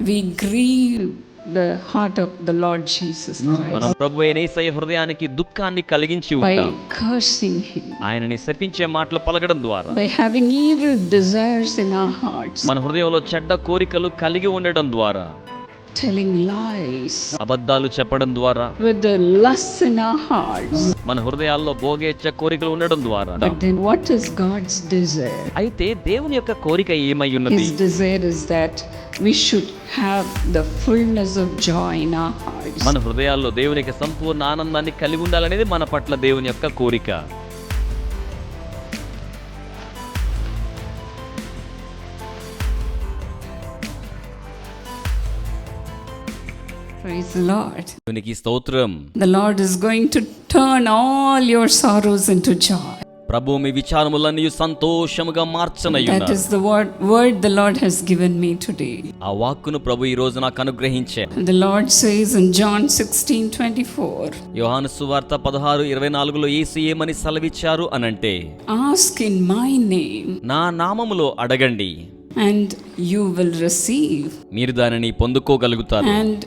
we grieve the heart of the Lord Jesus Christ మన ప్రభువైన యేసయ్య హృదయానికి దుఃఖాన్ని కలిగించి by ఉంటాం. cursing him, ఆయనని శపించే మాటలు పలకడం ద్వారా, by having evil desires in our hearts, మన హృదయంలో చెడ్డ కోరికలు కలిగి ఉండడం ద్వారా, telling lies, అబద్ధాలు చెప్పడం ద్వారా, with the lusts in our hearts. మన హృదయాల్లో భోగేచ్ఛ కోరికలు ఉండడం ద్వారా. But then what is God's desire? అయితే దేవుని యొక్క కోరిక ఏమై ఉన్నది? His desire is that we should have the fullness of joy in our hearts. మన హృదయాల్లో దేవునికి సంపూర్ణ ఆనందాన్ని కలిగి ఉండాలనేది మన పట్ల దేవుని యొక్క కోరిక. Praise the Lord. దేవునికి స్తోత్రం. The Lord is going to turn all your sorrows into joy. ప్రభు మీ విచారములన్నీ సంతోషముగా మార్చనయ్యున్నారు. That is the word the Lord has given me today. ఆ వాక్కును ప్రభు ఈ రోజు నాకు అనుగ్రహించారు. The Lord says in John 16:24, యోహాను సువార్త 16:24లో యేసు ఏమని సెలవిచ్చారు అనంటే, ask in my name నా నామములో అడగండి and you will receive, మీరు దానిని పొందుకోగలుగుతారు, and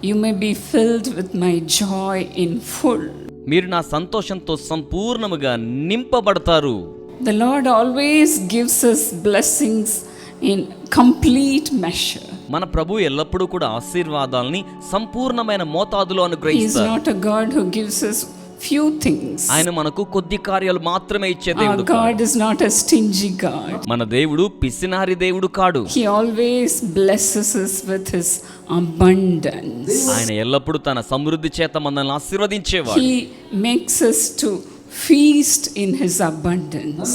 you may be filled with my joy in full. మీరు నా సంతోషంతో సంపూర్ణముగా నింపబడతారు. The Lord always gives us blessings in complete measure. మన ప్రభు ఎల్లప్పుడూ కూడా ఆశీర్వాదాలని సంపూర్ణమైన మోతాదులో He is అనుగ్రహిస్తారు. not a God who gives us few things. ఆయన మనకు కొద్ది కార్యాలు మాత్రమే ఇచ్చే Our దేవుడు కాదు. God is not a stingy God. మన దేవుడు పిసినారి దేవుడు కాడు. He always blesses us with his abundance. ఆయన ఎల్లప్పుడూ తన సమృద్ధి చేత మనల్ని ఆశీర్వదించేవాడు. He makes us to feast in his abundance.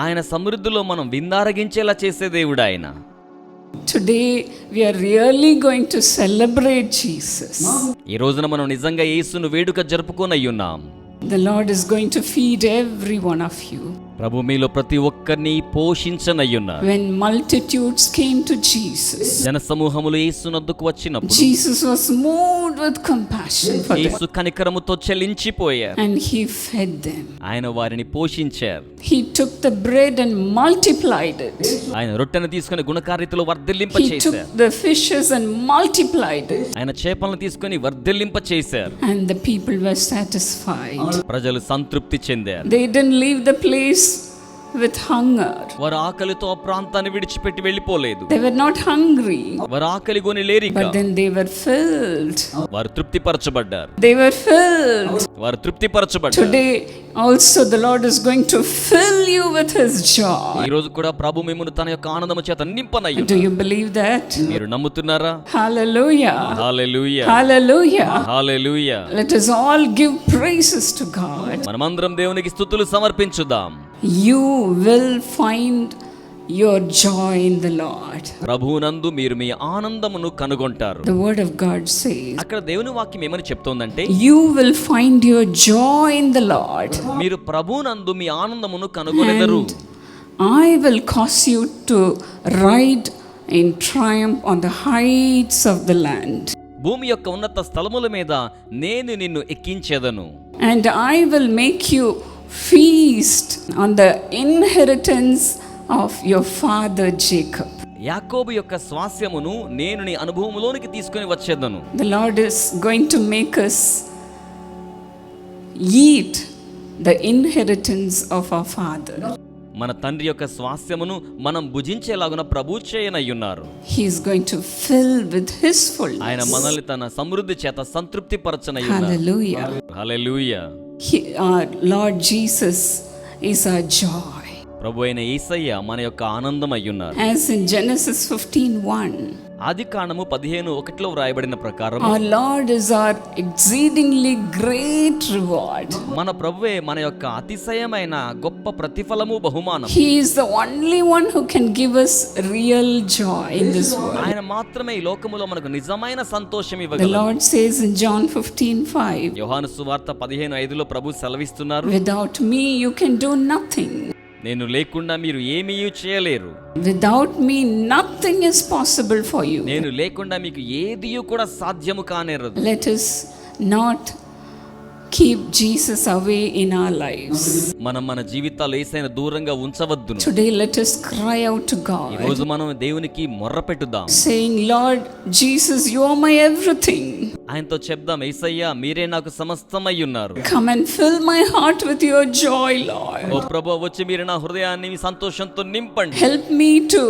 ఆయన సమృద్ధిలో మనం విందారగించేలా చేసే దేవుడు ఆయన. Today we are really going to celebrate Jesus. ఈ రోజున మనం నిజంగా యేసును వేడుక జరుపుకోనయ్యున్నాం. The Lord is going to feed every one of you. ప్రభు మీలో ప్రతి ఒక్కరిని పోషించనయ్యున్నారు. When multitudes came to Jesus, జనసమూహములు యేసునొద్దకు వచ్చినప్పుడు Jesus was moved with compassion for them, Yesu కనికరముతో చెలించిపోయారు. and he fed them. ఆయన వారిని పోషించారు. He took the bread and multiplied it. ఆయన రొట్టెను తీసుకొని గుణకార్యతలో వర్ధిల్లింప He took చేశారు. the fishes and multiplied it, ఆయన చేపలను తీసుకొని వర్ధిల్లింప చేశారు. and the people were satisfied. ప్రజలు సంతృప్తి చెందారు. They didn't leave the place with hunger. వారు ఆకలితో ఆ ప్రాంతాన్ని విడిచిపెట్టి వెళ్ళిపోలేదు. They were not hungry, వారు ఆకలి కొని లేరిక. but then they were filled. వారు తృప్తిపరచబడ్డారు. They were filled. వారు తృప్తిపరచబడ్డారు. Today also the Lord is going to fill you with his joy. ఈ రోజు కూడా ప్రభు మిమ్మును తన యొక్క ఆనందము చేత నింపనయ్యున్నారు. Do you believe that? మీరు నమ్ముతున్నారా? Hallelujah. Hallelujah. Hallelujah. Hallelujah. Let us all give praises to God. మనమందరం దేవునికి స్తుతులు సమర్పించుదాం. You will find your joy in the Lord. ప్రభువునందు మీరు మీ ఆనందమును కనుగొంటారు. The word of God says, అక్కడ దేవుని వాక్యం ఏమని చెప్తోందంటే, you will find your joy in the Lord, మీరు ప్రభువునందు మీ ఆనందమును కనుగొనెదరు. and I will cause you to ride in triumph on the heights of the land, భూమి యొక్క ఉన్నత స్థలముల మీద నేను నిన్ను ఎక్కించెదను. and I will make you feast on the inheritance of your father Jacob. యాకోబు యొక్క స్వాస్యమును నేను నీ అనుభవములోనికి తీసుకొని వచ్చేదను. The Lord is going to make us eat the inheritance of our father. మన తండ్రి యొక్క స్వాస్యమును మనం భుజించేలాగున ప్రభు చేయనయ్యున్నారు. He is going to fill with his ఆయన fullness. మనల్ని తన సమృద్ధి చేత సంతృప్తి పరచనయ్యున్నారు. Hallelujah. Hallelujah. Our Lord Jesus is our joy. ప్రభు అయిన యేసయ్య మన యొక్క ఆనందం అయ్యున్నారు. As in Genesis 15:1, ఆదికాండము 15:1లో వ్రాయబడిన ప్రకారం our Lord is our exceedingly great reward. మన ప్రభువే మన యొక్క అతిశయమైన గొప్ప ప్రతిఫలము బహుమానం. He is the only one who can give us real joy in this world. ఆయన మాత్రమే ఈ లోకములో మనకు నిజమైన సంతోషం The ఇవ్వగలరు. Lord says in John 15:5, యోహాను సువార్త 15:5లో ప్రభు సెలవిస్తున్నారు, without me you can do nothing. నేను లేకుండా మీరు ఏమీ చేయలేరు. Without me nothing is possible for you. నేను లేకుండా మీకు ఏదియూ కూడా సాధ్యము కానేరదు. Let us not keep Jesus away in our lives. మనం మన జీవితాల్లో యేసయ్యను దూరంగా ఉంచవద్దును. Today let us cry out to ఈ God, రోజు మనం దేవునికి మొర్ర పెట్టుదాం. saying, Lord Jesus, you are my everything. ఆయనతో చెప్దాం, యేసయ్యా మీరే నాకు సమస్తమై ఉన్నారు. Come and fill my heart with your joy, Lord. ఓ ప్రభువా, వచ్చి మీరు నా హృదయాన్ని మీ సంతోషంతో నింపండి. Help me to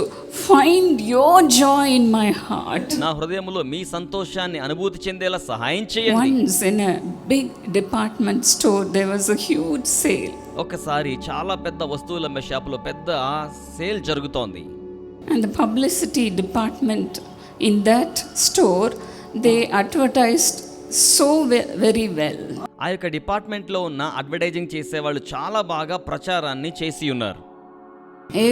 find your joy in my heart. నా హృదయములో మీ సంతోషాన్ని అనుభూతి చెందేలా సహాయం చేయండి. Once in a big department store there was a huge sale. ఒకసారి చాలా పెద్ద వస్తువుల షాపులో పెద్ద సేల్ జరుగుతోంది. And the publicity department in that store, they advertised so very well. ఆ యొక్క డిపార్ట్మెంట్లో ఉన్న అడ్వర్టైజింగ్ చేసేవాళ్ళు చాలా బాగా ప్రచారాన్ని చేసి ఉన్నారు.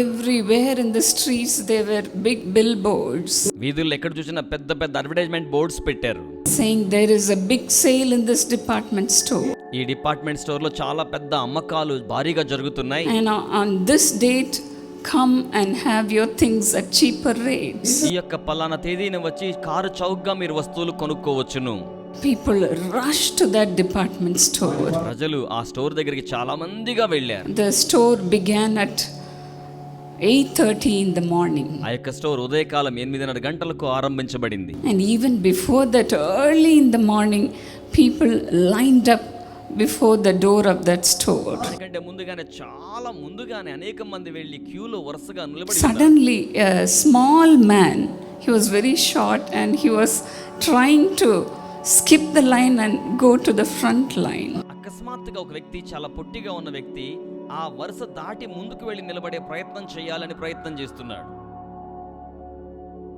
Everywhere in the streets there were big billboards వీధుల్లో ఎక్కడ చూసినా పెద్ద పెద్ద అడ్వర్టైజ్మెంట్ బోర్డ్స్ పెట్టారు, saying there is a big sale in this department store. ఈ డిపార్ట్మెంట్ స్టోర్ లో చాలా పెద్ద అమ్మకాలు భారీగా జరుగుతున్నాయి. And on this date, come and have your things at cheaper rates. ఈ యొక్క పలానా తేదీని వచ్చి కారు చౌకగా మీరు వస్తువులు కొనుక్కోవచ్చును. People rushed to that department store. ప్రజలు ఆ స్టోర్ దగ్గరికి చాలా మందిగా వెళ్ళారు. The store began at 8:30 in the morning. ఆ యొక్క స్టోర్ ఉదయకాలం 8:30 గంటలకు ఆరంభించబడింది. And even before that, early in the morning, people lined up before the door of that store. ఎందుకంటే చాలా ముందుగానే అనేక మంది వెళ్ళి క్యూలో వరుసగా నిలబడి Suddenly, a small man, he was very short and he was trying to skip the line and go to the front line. అకస్మాత్తుగా ఒక వ్యక్తి, చాలా పొట్టిగా ఉన్న వ్యక్తి, ఆ వరుస దాటి ముందుకు వెళ్ళి నిలబడే ప్రయత్నం చేయాలని ప్రయత్నం చేస్తున్నాడు.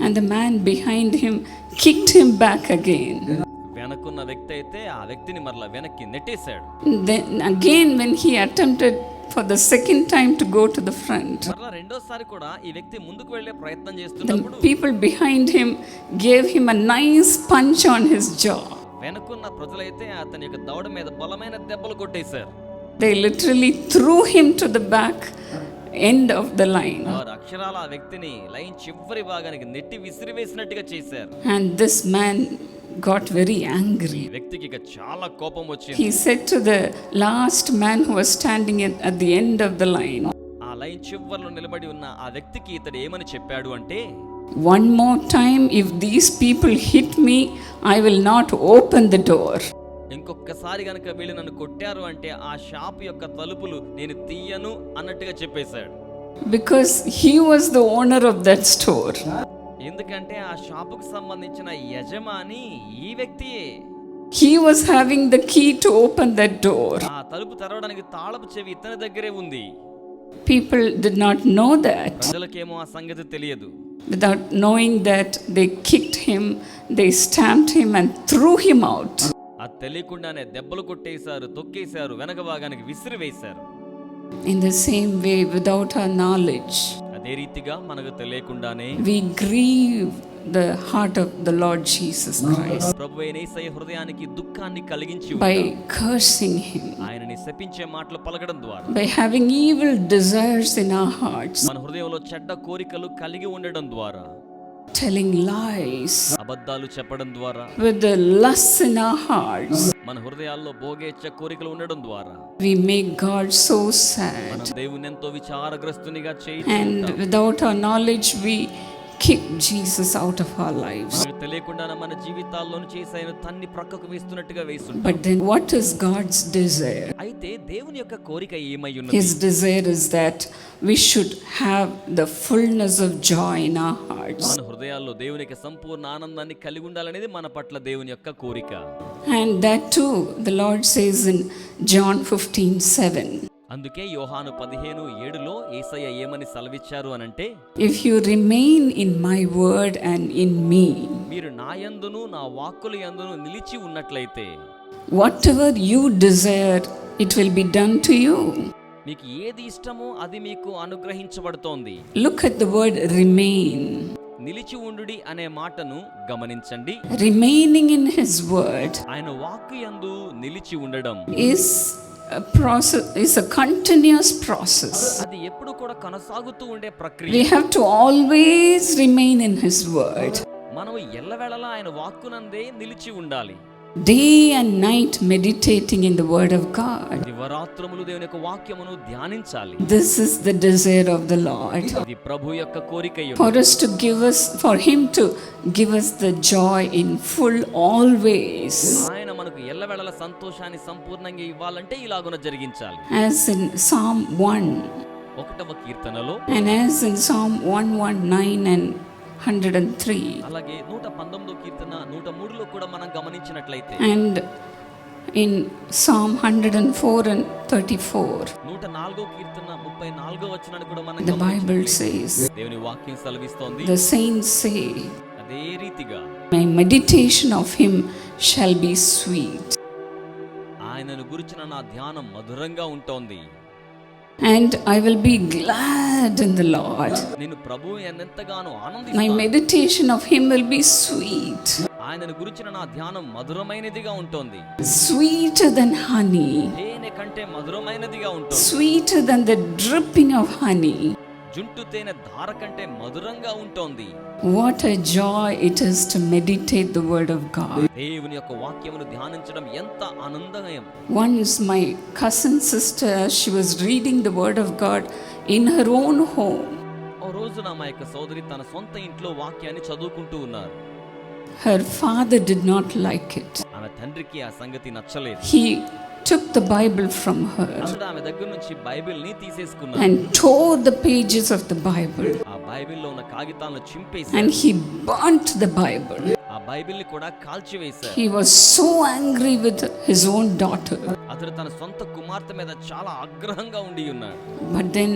And the man behind him kicked him back again. వెనకున్న వ్యక్తి అయితే ఆ వ్యక్తిని మరలా వెనక్కి నెట్టేశాడు. Then again when he attempted for the second time to go to the front, మరలా రెండోసారి కూడా ఈ వ్యక్తి ముందుకు వెళ్ళే ప్రయత్నం the చేస్తున్నప్పుడు people behind him gave him a nice punch on his jaw. వెనకున్న ప్రజలైతే అతని యొక్క దవడ మీద బలమైన దెబ్బలు కొట్టేశారు. They literally threw him to the back end of the line. వారు అక్షరాల ఆ వ్యక్తిని లైన్ చివరి భాగానికి నెట్టి విసిరివేసినట్టుగా చేశారు. And this man got very angry. ఈ వ్యక్తికి ఇక చాలా కోపం వచ్చింది. He said to the last man who was standing at the end of the line, ఆ లైన్ చివర్లో నిలబడి ఉన్న ఆ వ్యక్తికి ఇతడు ఏమని చెప్పాడు అంటే, one more time if these people hit me, I will not open the door. ఇంకొకసారి గనక వీళ్ళు నన్ను కొట్టారు అంటే ఆ షాప్ యొక్క తలుపులు నేను తీయను అన్నట్టుగా చెప్పేశాడు. Because he was the owner of that store. ఎందుకంటే ఆ షాపుకు సంబంధించిన యజమాని ఈ వ్యక్తియే. He was having the key to open that door. ఆ తలుపు తెరవడానికి తాళపు చెవి ఇతని దగ్గరే ఉంది. People did not know that. ప్రజలకేమో ఆ సంగతి తెలియదు. Without knowing that, they kicked him, they stamped him and threw him out. అది తెలియకుండానే దెబ్బలు కొట్టేశారు, తొక్కేశారు, వెనక భాగానికి విసిరివేశారు. In the same way, without our knowledge, అదే రీతిగా మనకు తెలియకుండానే we grieve the heart of the Lord Jesus Christ ప్రభువైన యేసయ్య హృదయానికి దుఃఖాన్ని కలిగించి by cursing him, ఆయనని శపించే మాటలు పలకడం ద్వారా, by having evil desires in our hearts, మన హృదయంలో చెడ్డ కోరికలు కలిగి ఉండడం ద్వారా, telling lies, అబద్ధాలు చెప్పడం ద్వారా, with the lusts in our hearts, మన హృదయాల్లో భోగేచ్ఛ కోరికలు ఉండడం ద్వారా we make God so sad. మనం దేవుని ఎంతో విచారగ్రస్తునిగా And చేయించుకుంటాం. without our knowledge, we kick Jesus out of our lives. మనకు తెలియకుండానే మన జీవితాల్లోని చేసిన తన్ని ప్రక్కకు వేస్తున్నట్టుగా వేస్తుంటాం. But then what is God's desire? అయితే దేవుని యొక్క కోరిక ఏమై ఉన్నది? His desire is that we should have the fullness of joy in our hearts. మన హృదయాల్లో దేవునికి సంపూర్ణ ఆనందాన్ని కలిగి ఉండాలనేది మన పట్ల దేవుని యొక్క కోరిక. And that too, the Lord says in John 15:7. అందుకే యోహాను 15:7లో యేసయ్య ఏమని సెలవిచ్చారు అనంటే, If you remain in my word and in me, మీరు నా యందును నా వాక్కుల యందును నిలిచి ఉన్నట్లయితే whatever you desire, it will be done to you. మీకు ఏది ఇష్టమో అది మీకు అనుగ్రహించబడుతోంది. Look at the word remain. నిలిచి ఉండుడి అనే మాటను గమనించండి. Remaining in his word ఆయన వాక్కు యందు నిలిచి ఉండడం is a process, is a continuous process. అది ఎప్పుడు కూడా కొనసాగుతూ ఉండే We ప్రక్రియ. have to always remain in his word. మనం ఎల్లవేళలా ఆయన వాక్కునందే నిలిచి ఉండాలి. day and night meditating in the word of God. దివరాత్రములు దేవుని యొక్క వాక్యమును ధ్యానించాలి. This is the desire of the Lord. ఇది ప్రభు యొక్క కోరికయు. For him to give us the joy in full always. ఆయన మనకు ఎల్లవేళల సంతోషాన్ని సంపూర్ణంగా ఇవ్వాలంటే ఇలాగున జరిగించాలి. As in Psalm 1. ఒకటవ కీర్తనలో and as in Psalm 119 and 103. అలాగే 119వ కీర్తన 103లో కూడా మనం గమనించినట్లయితే and in Psalm 104 and 34. 104వ కీర్తన 34వ వచనాన్ని కూడా మనం The Bible says, దేవుని వాక్యం సెలవిస్తోంది, the saints say, అదే రీతిగా my meditation of him shall be sweet. ఆయనను గురించిన నా ధ్యానం మధురంగా ఉంటోంది. And I will be glad in the Lord. నేను ప్రభువు ఎంతగానో ఆనందిస్తాను. My meditation of him will be sweet. ఆయనను గురించిన నా ధ్యానం మధురమైనదిగా ఉంటుంది. Sweeter than honey. తేనె కంటే మధురమైనదిగా ఉంటుంది. Sweeter than the dripping of honey. జుంటు తేనె ధార కంటే మధురంగా ఉంటుంది. What a joy it is to meditate the word of God. దేవుని యొక్క వాక్యమును ధ్యానించడం ఎంత ఆనందమయం. Once my cousin sister, she was reading the word of God in her own home. ఓ రోజున మా యొక్క సోదరి తన సొంత ఇంట్లో వాక్యాన్ని చదువుకుంటూ ఉన్నారు. Her father did not like it. ఆమె తండ్రికి ఆ సంగతి నచ్చలేదు. He took the Bible from her ఆమె దగ్గర నుంచి బైబిల్ని తీసేసుకున్నాడు and tore the pages of the Bible. ఆ బైబిల్లో ఉన్న కాగితాలను చింపేసి And he burnt the Bible. ఆ బైబిల్ని కూడా కాల్చివేశారు. He was so angry with his own daughter. అతడు తన సొంత కుమార్తె మీద చాలా ఆగ్రహంగా ఉండి ఉన్నాడు. But then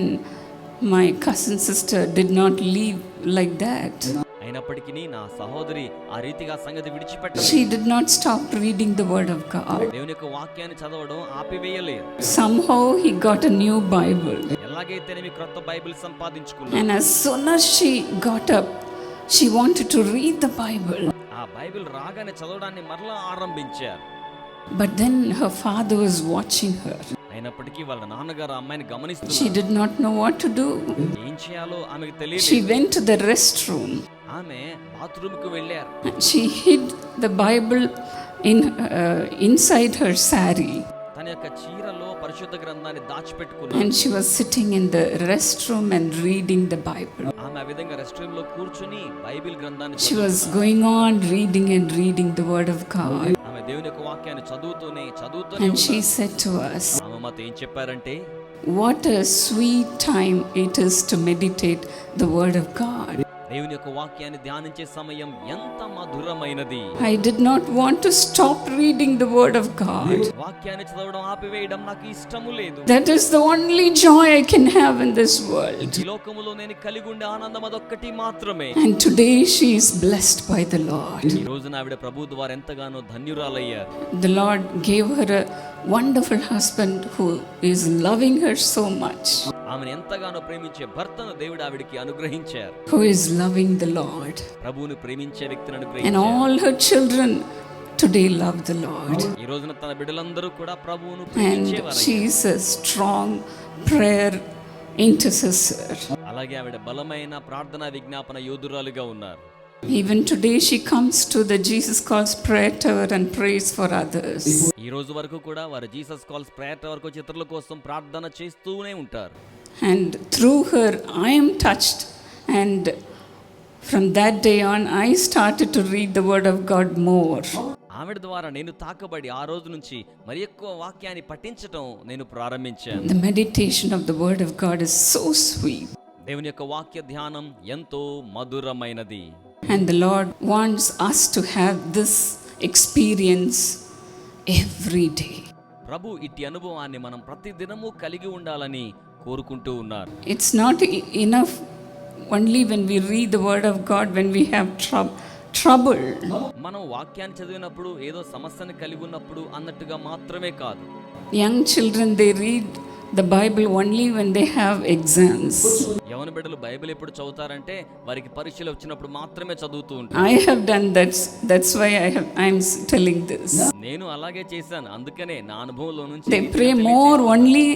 my cousin sister did not leave like that. అయినప్పటికీ నా సహోదరి ఆ రీతిగా సంగతి విడిచిపెట్టలేదు. She did not stop reading the word of God. దేవుని యొక్క వాక్యాన్ని చదవడం ఆపివేయలేదు. Somehow he got a new Bible. ఎలాగైతేనేమి క్రొత్త బైబిల్ సంపాదించుకున్నాడు. And as soon as she got up, she wanted to read the Bible. ఆ బైబిల్ రాగానే చదవడాన్ని మరలా ఆరంభించారు. But then her father was watching her. అయినప్పటికీ వాళ్ళ నాన్నగారు అమ్మాయిని గమనిస్తున్నారు. She did not know what to do. ఏం చేయాలో ఆమెకు తెలియలేదు. She went to the restroom. ఆమె బాత్రూమ్ కు వెళ్ళారు. She hid the Bible inside her saree. తన యొక్క చీరలో పరిశుద్ధ గ్రంథాన్ని దాచిపెట్టుకున్నారు. And she was sitting in the restroom and reading the Bible. ఆమె ఆ విధంగా రెస్ట్రూమ్ లో కూర్చొని బైబిల్ గ్రంథాన్ని She was going on reading and reading the word of God. ఆమె దేవుని యొక్క వాక్యాన్ని చదువుతూనే And she said to us, ఆమె మాతో ఏం చెప్పారంటే, what a sweet time it is to meditate the word of God. దేవుని యొక్క వాక్యాన్ని ధ్యానించే సమయం ఎంత మధురమైనది. I did not want to stop reading the word of God. వాక్యాన్ని చదవడం ఆపివేయడం నాకు ఇష్టము లేదు. That is the only joy I can have in this world. ఈ లోకములో నేను కలిగి ఉండే ఆనందం అదొక్కటి మాత్రమే. And today she is blessed by the Lord. ఈ రోజున ఆవిడ ప్రభు ద్వారా ఎంతగానో ధన్యురాలయ్యారు. The Lord gave her a wonderful husband who is loving her so much. ఆమెను ఎంతగానో ప్రేమించే భర్తను దేవుడు ఆవిడికి అనుగ్రహించారు. Who is loving the Lord. ప్రభువును ప్రేమించే వ్యక్తిని And అనుగ్రహించారు. all her children today love the Lord. ఈ రోజున తన బిడ్డలందరూ కూడా ప్రభువును And ప్రేమించేవారు. she is a strong prayer intercessor. అలాగే ఆవిడ బలమైన ప్రార్థనా విజ్ఞాపన యోధురాలుగా ఉన్నారు. Even today she comes to the Jesus Calls prayer tower and prays for others. ఈ రోజు వరకు కూడా వారు జీసస్ కాల్స్ ప్రేయర్ టవర్ కు ఇతరుల కోసం ప్రార్థన చేస్తూనే ఉంటారు. And through her I am touched, and from that day on I started to read the word of God more. ఆవిడ ద్వారా నేను తాకబడి ఆ రోజు నుంచి మరి ఎక్కువ వాక్యాన్ని పఠించటం నేను ప్రారంభించాను. The meditation of the word of God is so sweet. దేవుని యొక్క వాక్య ధ్యానం ఎంతో మధురమైనది. And the Lord wants us to have this experience every day. ప్రభు ఇట్టి అనుభవాన్ని మనం ప్రతి దినము కలిగి ఉండాలని కోరుకుంటూ ఉన్నారు. It's not enough only when we read the word of God when we have trouble. మనం వాక్యాన్ని చదివినప్పుడు ఏదో సమస్యను కలిగి ఉన్నప్పుడు అన్నట్టుగా మాత్రమే కాదు. Young children, they read the Bible only when they have exams. యవన బిడ్డలు బైబిల్ ఎప్పుడు చదువుతారంటే వారికి పరీక్షలు వచ్చినప్పుడు మాత్రమే చదువుతూ ఉంటారు. I have done that. That's why I'm telling this. నేను అలాగే చేశాను. అందుకనే నా అనుభవంలో నుంచి They pray more only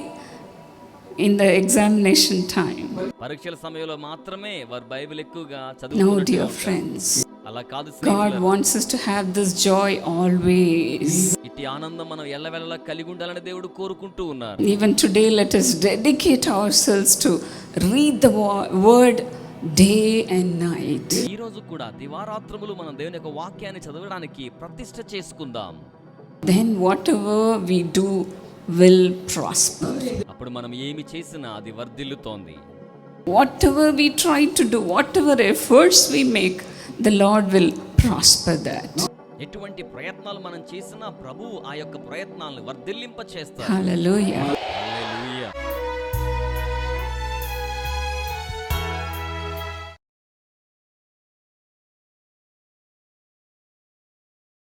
in the examination time. పరీక్షల సమయంలో మాత్రమే వారు బైబిల్ ఎక్కువగా No, చదువుతున్నారు. dear friends, అలా కాదు God స్నేహితులారా. wants us to have this joy always. ఇట్టి ఆనందం మనం ఎల్లవేళలా కలిగి ఉండాలని దేవుడు కోరుకుంటూ ఉన్నారు. Even today, let us dedicate ourselves to read the word day and night. ఈ రోజు కూడా దివారాత్రములు మనం దేవుని యొక్క వాక్యాన్ని చదవడానికి ప్రతిష్ఠ చేసుకుందాం. Then whatever we do will prosper. అప్పుడు మనం ఏమి చేసినా అది వర్ధిల్లుతోంది. Whatever we try to do, whatever efforts we make, the Lord will prosper that. ఎటువంటి ప్రయత్నాలు మనం చేసినా ప్రభువు ఆ యొక్క ప్రయత్నాలను వర్ధిల్లింప చేస్తారు. Hallelujah.